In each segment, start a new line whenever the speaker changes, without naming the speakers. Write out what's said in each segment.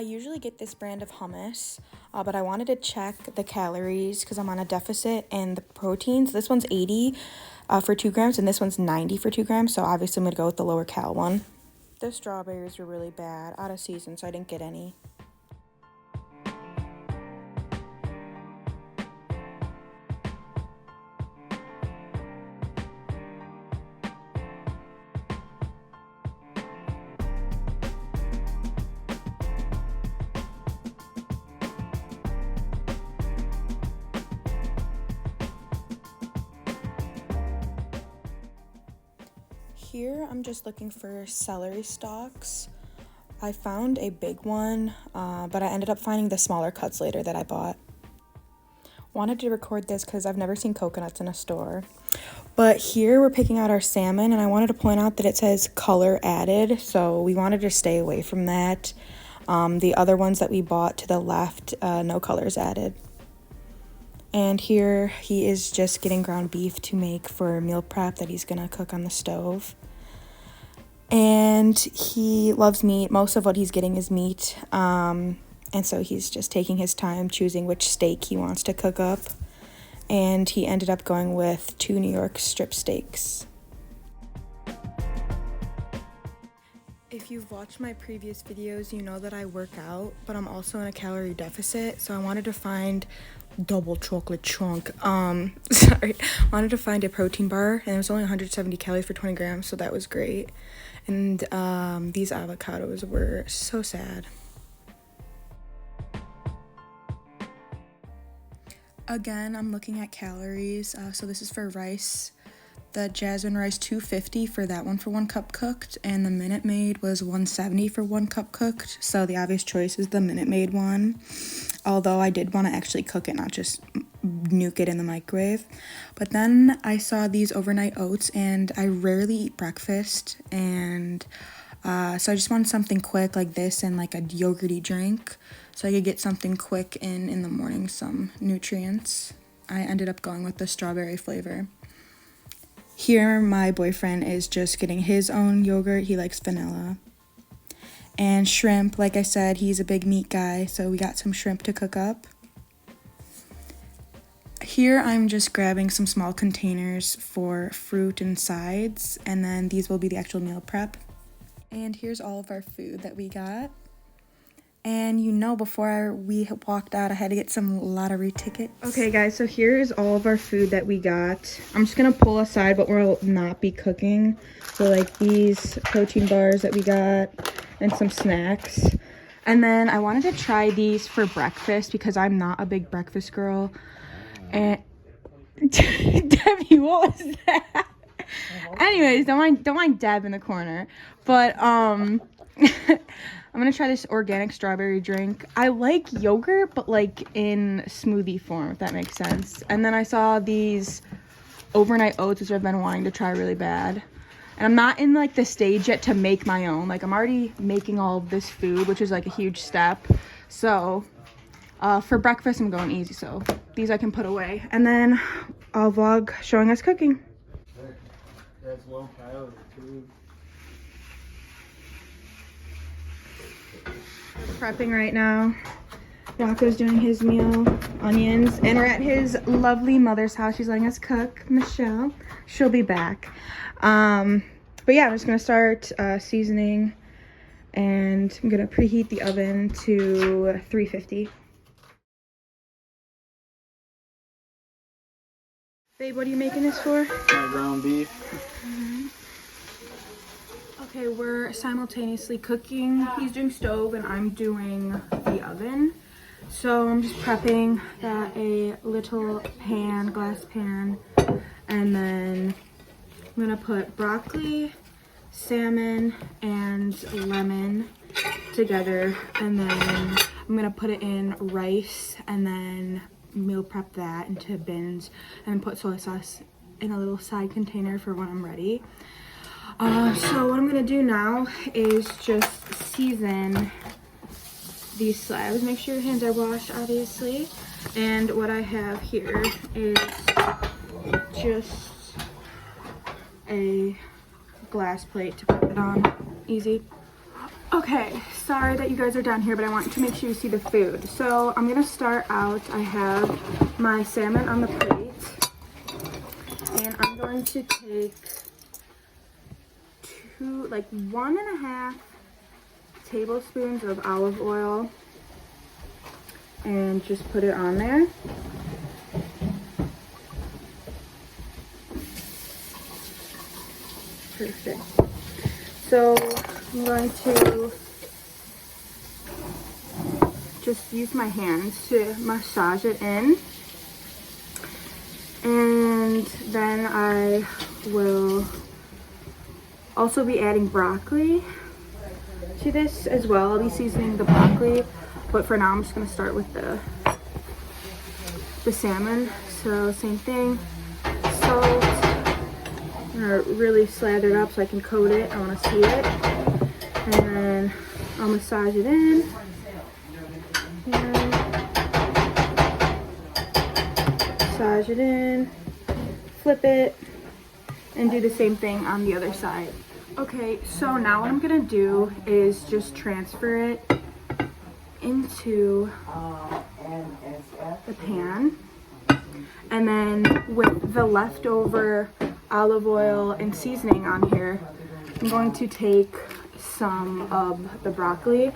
I usually get this brand of hummus, but I wanted to check the calories because I'm on a deficit, and the proteins. This one's 80 for 2 grams, and this one's 90 for 2 grams, so obviously I'm going to go with the lower cal one. The strawberries were really bad, out of season, so I didn't get any. Here, I'm just looking for celery stalks. I found a big one, but I ended up finding the smaller cuts later that I bought. Wanted to record this because I've never seen coconuts in a store. But here we're picking out our salmon, and I wanted to point out that it says color added, so we wanted to stay away from that. The other ones that we bought to the left, no colors added. And here he is just getting ground beef to make for meal prep that he's gonna cook on the stove. And he loves meat. Most of what he's getting is meat. And so he's just taking his time choosing which steak he wants to cook up. And he ended up going with 2 New York strip steaks. If you've watched my previous videos, you know that I work out, but I'm also in a calorie deficit, so I wanted to find double chocolate chunk. Wanted to find a protein bar, and it was only 170 calories for 20 grams, so that was great. And these avocados were so sad. Again, I'm looking at calories, so this is for rice. The jasmine rice 250 for that one for 1 cup cooked, and the Minute Maid was 170 for 1 cup cooked, so the obvious choice is the Minute Maid one, although I did want to actually cook it, not just nuke it in the microwave. But then I saw these overnight oats, and I rarely eat breakfast, and so I just wanted something quick like this and like a yogurty drink, so I could get something quick in the morning, some nutrients. I ended up going with the strawberry flavor. Here, my boyfriend is just getting his own yogurt. He likes vanilla. And shrimp, like I said, he's a big meat guy, so we got some shrimp to cook up. Here, I'm just grabbing some small containers for fruit and sides, and then these will be the actual meal prep. And here's all of our food that we got. And you know, before we walked out, I had to get some lottery tickets. Okay, guys, so here is all of our food that we got. I'm just gonna pull aside what we'll not be cooking. So like these protein bars that we got and some snacks. And then I wanted to try these for breakfast because I'm not a big breakfast girl. And Debbie, what was that? Anyways, don't mind Deb in the corner. But I'm gonna try this organic strawberry drink. I like yogurt, but like in smoothie form, if that makes sense. And then I saw these overnight oats, which I've been wanting to try really bad. And I'm not in like the stage yet to make my own. Like I'm already making all of this food, which is like a huge step. So for breakfast, I'm going easy. So these I can put away. And then I'll vlog showing us cooking.
That's low calorie too.
Prepping right now. Rocco's doing his meal, onions, and we're at his lovely mother's house. She's letting us cook, Michelle. She'll be back. But yeah, I'm just gonna start seasoning, and I'm gonna preheat the oven to 350. Babe, what are you making this for?
My ground beef.
Okay, we're simultaneously cooking. He's doing stove and I'm doing the oven. So I'm just prepping. Got a little pan, glass pan, and then I'm gonna put broccoli, salmon, and lemon together, and then I'm gonna put it in rice and then meal prep that into bins and put soy sauce in a little side container for when I'm ready. So what I'm gonna do now is just season these slabs. Make sure your hands are washed, obviously. And what I have here is just a glass plate to put it on. Easy. Okay, sorry that you guys are down here, but I want to make sure you see the food. So I'm gonna start out, I have my salmon on the plate, and I'm going to take 1.5 tablespoons of olive oil and just put it on there. Perfect. So I'm going to just use my hands to massage it in. And then I will also be adding broccoli to this as well. I'll be seasoning the broccoli, but for now I'm just going to start with the salmon. So same thing, salt. I'm gonna really slather it up so I can coat it. I want to see it, and then I'll massage it in. And massage it in, flip it, and do the same thing on the other side. Okay, so now what I'm gonna do is just transfer it into the pan, and then with the leftover olive oil and seasoning on here, I'm going to take some of the broccoli.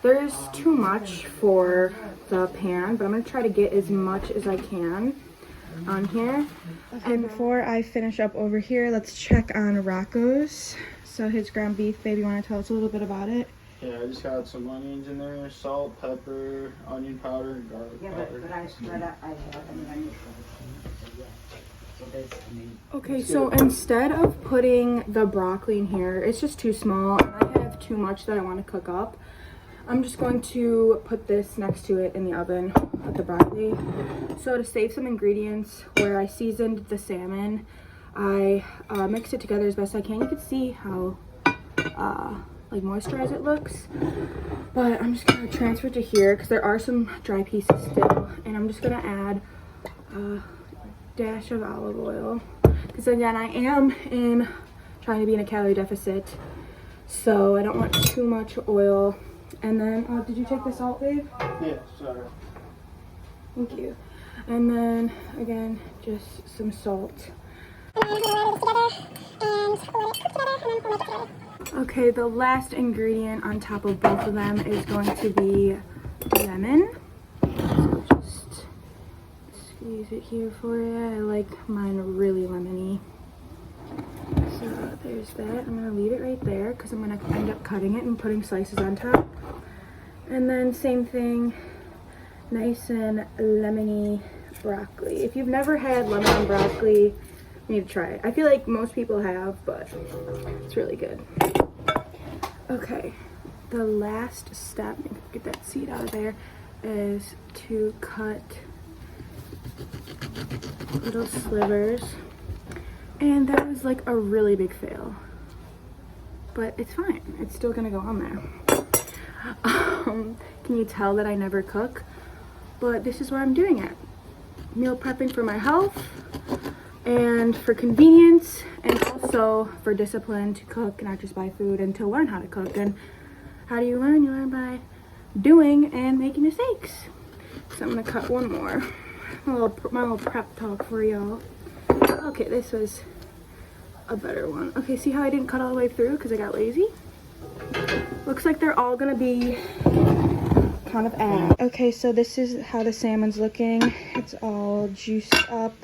There's too much for the pan, but I'm going to try to get as much as I can on here. And before I finish up over here, let's check on Rocco's. So his ground beef, baby, you want to tell us a little bit about it?
Yeah, I just got some onions in there, salt, pepper, onion powder, garlic powder.
Okay, so instead of putting the broccoli in here, it's just too small and I have too much that I want to cook up. I'm just going to put this next to it in the oven with the broccoli. So to save some ingredients, where I seasoned the salmon, I mixed it together as best I can. You can see how like moisturized it looks, but I'm just gonna transfer it to here because there are some dry pieces still, and I'm just gonna add dash of olive oil because again I am trying to be in a calorie deficit, so I don't want too much oil. And then did you take the salt, babe?
Yeah, sorry.
Thank you. And then again just some salt. Okay, the last ingredient on top of both of them is going to be lemon. So just squeeze it here for you. I like mine really lemony. So there's that. I'm going to leave it right there because I'm going to end up cutting it and putting slices on top. And then same thing, nice and lemony broccoli. If you've never had lemon and broccoli, you need to try it. I feel like most people have, but it's really good. Okay, the last step, get that seed out of there, is to cut little slivers. And that was like a really big fail, but it's fine. It's still gonna go on there. Can you tell that I never cook? But this is where I'm doing it. Meal prepping for my health and for convenience, and also for discipline to cook, not just buy food, and to learn how to cook. And how do you learn? You learn by doing and making mistakes. So I'm gonna cut one more. My little prep talk for y'all. Okay, this was a better one. Okay, see how I didn't cut all the way through because I got lazy? Looks like they're all gonna be kind of add. Okay, so this is how the salmon's looking. It's all juiced up,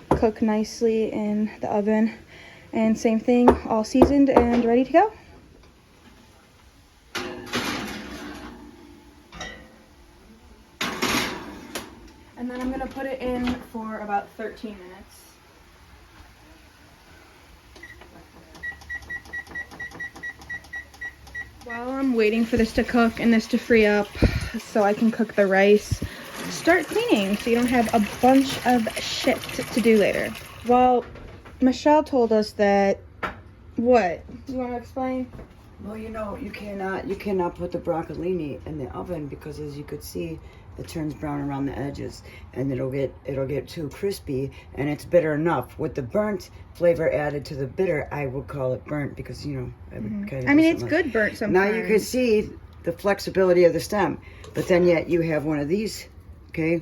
cooked nicely in the oven, and same thing, all seasoned and ready to go. And then I'm gonna put it in for about 13 minutes. While I'm waiting for this to cook and this to free up so I can cook the rice, start cleaning so you don't have a bunch of shit to do later. Well, Michelle told us that, what? You want to explain?
Well, you know, you cannot put the broccolini in the oven because, as you could see, it turns brown around the edges, and it'll get too crispy, and it's bitter enough. With the burnt flavor added to the bitter, I would call it burnt because I would kind of.
I mean, it's good burnt sometimes.
Now you can see the flexibility of the stem, but then yet you have one of these, okay?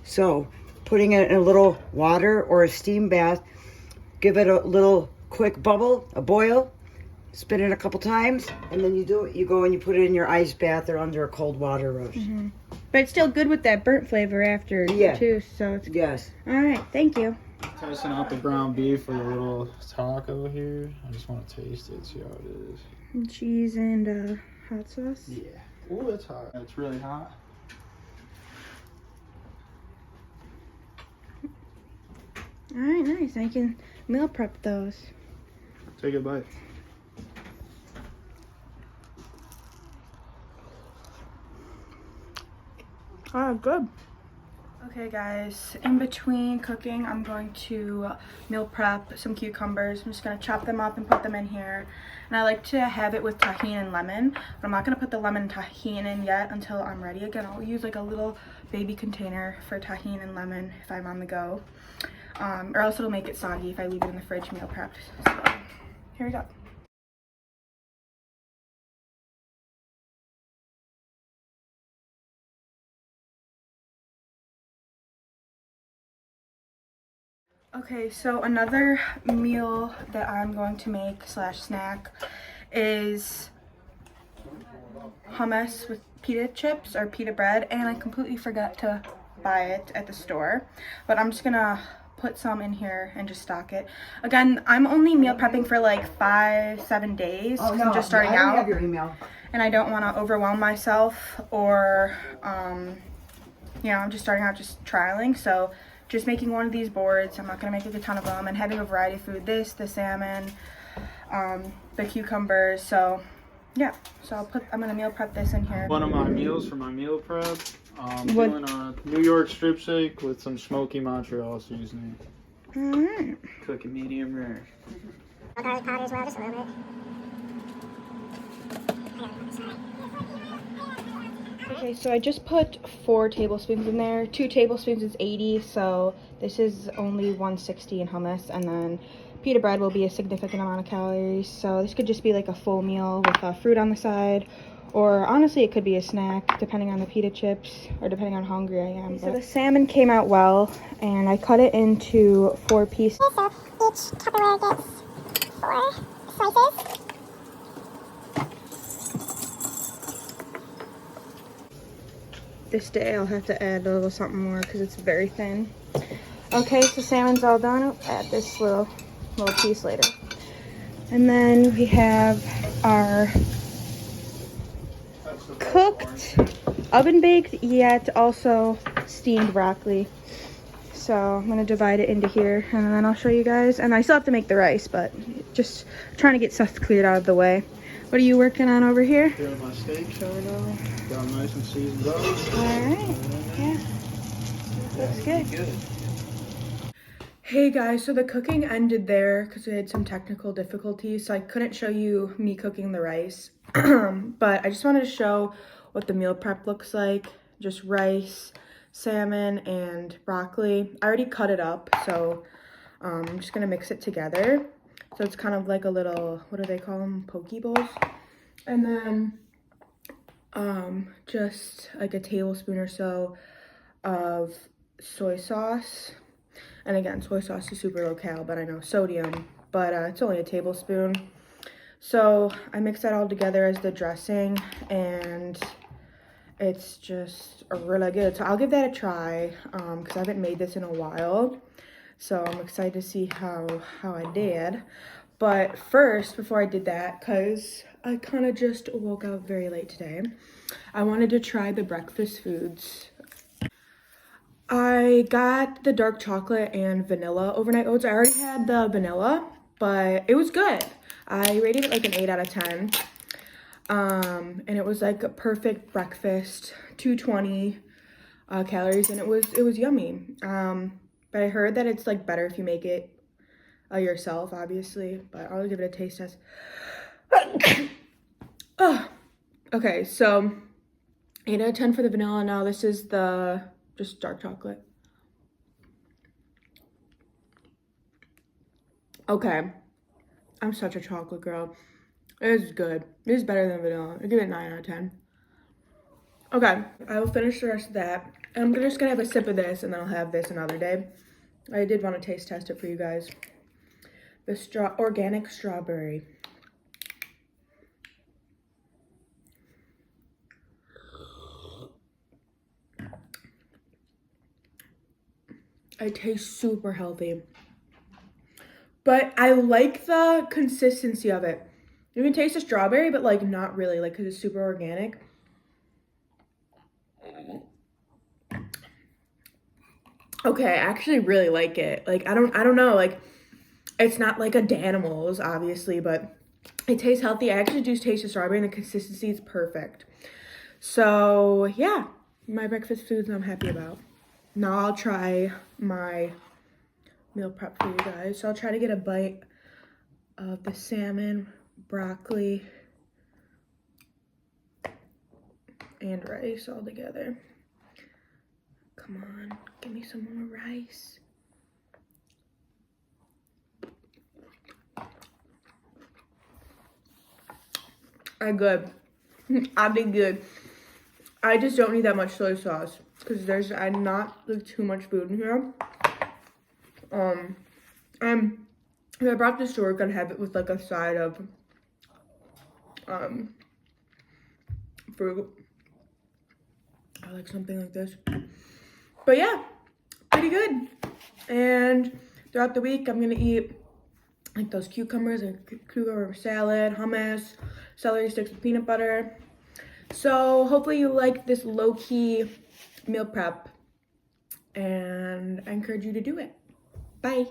So putting it in a little water or a steam bath, give it a little quick bubble, a boil, spin it a couple times, and then you go and you put it in your ice bath or under a cold water rush.
But it's still good with that burnt flavor after too. So it's
yes.
All right, thank you.
Testing out the ground beef with a little taco here. I just want to taste it, see how it is.
And cheese and hot sauce.
Yeah. Oh, it's hot. It's really hot.
All right, nice. I can meal prep those.
Take a bite.
Oh, good. Okay guys, in between cooking, I'm going to meal prep some cucumbers. I'm just gonna chop them up and put them in here. And I like to have it with tahini and lemon, but I'm not gonna put the lemon and tahini in yet until I'm ready. Again, I'll use like a little baby container for tahini and lemon if I'm on the go. Or else it'll make it soggy if I leave it in the fridge meal prepped. So, here we go. Okay, so another meal that I'm going to make / snack is hummus with pita chips or pita bread, and I completely forgot to buy it at the store, but I'm just gonna put some in here and just stock it. Again, I'm only meal prepping for like 5-7 days because I'm just starting out.
Have your email.
And I don't want to overwhelm myself or you know, I'm just starting out, just trialing. So just making one of these boards. I'm not gonna make like a ton of them, and having a variety of food. The salmon, the cucumbers. So yeah, so I'm gonna meal prep this in here.
One of my meals for my meal prep. Doing a New York strip steak with some smoky Montreal seasoning.
Alright.
Cook it medium rare.
Garlic powder as well, just a little bit.
Okay, so I just put 4 tablespoons in there. 2 tablespoons is 80, so this is only 160 in hummus, and then pita bread will be a significant amount of calories. So this could just be like a full meal with fruit on the side, or honestly it could be a snack depending on the pita chips or depending on how hungry I am. So the salmon came out well, and I cut it into 4 pieces.
Okay, so each Tupperware gets 4 slices.
This day I'll have to add a little something more because it's very thin. Okay, so salmon's all done. I'll add this little piece later. And then we have our cooked, oven baked, yet also steamed broccoli. So I'm gonna divide it into here, and then I'll show you guys. And I still have to make the rice, but just trying to get stuff cleared out of the way. What are you working on over here?
Doing my steak sourdough. Got them nice and seasoned up.
Alright, yeah. Looks good. Hey guys, so the cooking ended there because we had some technical difficulties, so I couldn't show you me cooking the rice. But I just wanted to show what the meal prep looks like. Just rice, salmon, and broccoli. I already cut it up, so I'm just gonna mix it together. So it's kind of like a little, what do they call them? Poke bowls. And then just like a tablespoon or so of soy sauce. And again, soy sauce is super low cal, but I know sodium, but it's only a tablespoon. So I mix that all together as the dressing, and it's just really good. So I'll give that a try because I haven't made this in a while. So I'm excited to see how I did. But first, before I did that, because I kind of just woke up very late today, I wanted to try the breakfast foods. I got the dark chocolate and vanilla overnight oats. I already had the vanilla, but it was good. I rated it like an 8 out of 10. And it was like a perfect breakfast, 220 calories, and it was yummy. But I heard that it's like better if you make it yourself, obviously, but I'll give it a taste test. Oh. Okay, so 8 out of 10 for the vanilla. Now this is the just dark chocolate. Okay, I'm such a chocolate girl. It is good. It is better than vanilla. I give it 9 out of 10. Okay, I will finish the rest of that. I'm just gonna have a sip of this and then I'll have this another day. I did want to taste test it for you guys. The organic strawberry. It tastes super healthy. But I like the consistency of it. You can taste the strawberry, but like not really, like because it's super organic. Okay, I actually really like it. Like I don't know, like it's not like a Danimals, obviously, but it tastes healthy. I actually do taste the strawberry and the consistency is perfect. So yeah, my breakfast foods I'm happy about. Now I'll try my meal prep for you guys. So I'll try to get a bite of the salmon, broccoli, and rice all together. Come on, give me some more rice. I'm good. I did good. I just don't need that much soy sauce because I'm not like too much food in here. If I brought this to work, I'd have it with like a side of fruit or like something like this. But yeah, pretty good. And throughout the week, I'm gonna eat like those cucumbers and cucumber salad, hummus, celery sticks with peanut butter. So hopefully you like this low-key meal prep, and I encourage you to do it. Bye.